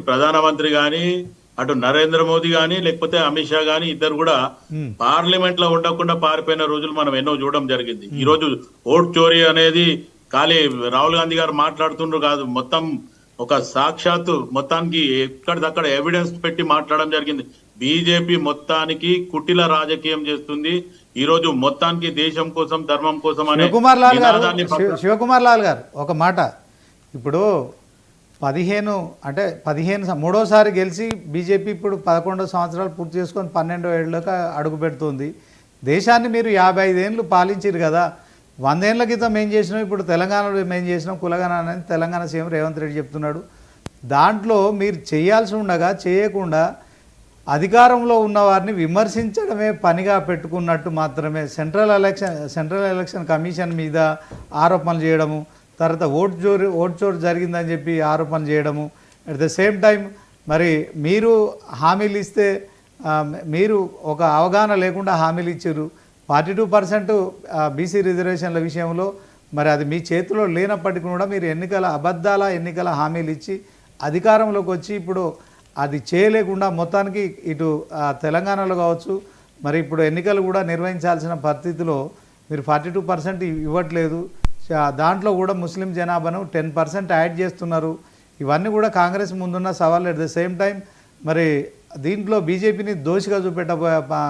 ఇటు ప్రధానమంత్రి గాని అటు నరేంద్ర మోదీ గాని లేకపోతే అమిత్ షా గాని ఇద్దరు కూడా పార్లమెంట్ లో ఉండకుండా పారిపోయిన రోజులు మనం ఎన్నో చూడడం జరిగింది. ఈ రోజు ఓట్ చోరీ అనేది ఖాళీ రాహుల్ గాంధీ గారు మాట్లాడుతుండ్రు కాదు, మొత్తం ఒక సాక్షాత్తు మొత్తానికి ఎక్కడిదక్కడ ఎవిడెన్స్ పెట్టి మాట్లాడడం జరిగింది. బీజేపీ మొత్తానికి కుటిల రాజకీయం చేస్తుంది. ఈ రోజు మొత్తానికి దేశం కోసం ధర్మం కోసం అనే శివకుమార్ లాల్ గారు ఒక మాట, ఇప్పుడు 15 మూడోసారి గెలిచి బీజేపీ ఇప్పుడు 11 సంవత్సరాలు పూర్తి చేసుకొని 12వ ఏళ్ళకి అడుగు పెడుతుంది. దేశాన్ని మీరు 55 ఏళ్ళు పాలించారు కదా, 100 ఏళ్ల క్రితం ఏం చేసినాం, ఇప్పుడు తెలంగాణలో ఏం చేసినాం, కులగణ అనేది తెలంగాణ సీఎం రేవంత్ రెడ్డి చెప్తున్నాడు. దాంట్లో మీరు చేయాల్సి ఉండగా చేయకుండా అధికారంలో ఉన్న వారిని విమర్శించడమే పనిగా పెట్టుకున్నట్టు మాత్రమే సెంట్రల్ ఎలక్షన్ కమిషన్ మీద ఆరోపణలు చేయడము, తర్వాత ఓట్ చోరు జరిగిందని చెప్పి ఆరోపణ చేయడము, అట్ ద సేమ్ టైం మరి మీరు హామీలు ఇస్తే మీరు ఒక అవగాహన లేకుండా హామీలు ఇచ్చారు. 42% బీసీ రిజర్వేషన్ల విషయంలో మరి అది మీ చేతిలో లేనప్పటికీ కూడా మీరు అబద్ధాల ఎన్నికల హామీలు ఇచ్చి అధికారంలోకి వచ్చి ఇప్పుడు అది చేయలేకుండా మొత్తానికి ఇటు తెలంగాణలో కావచ్చు మరి ఇప్పుడు ఎన్నికలు కూడా నిర్వహించాల్సిన పరిస్థితిలో మీరు 42% ఇవ్వట్లేదు. దాంట్లో కూడా ముస్లిం జనాభాను 10% యాడ్ చేస్తున్నారు. ఇవన్నీ కూడా కాంగ్రెస్ ముందున్న సవాళ్ళు. అట్ ద సేమ్ టైం మరి దీంట్లో బీజేపీని దోషిగా చూపెట్టబోయే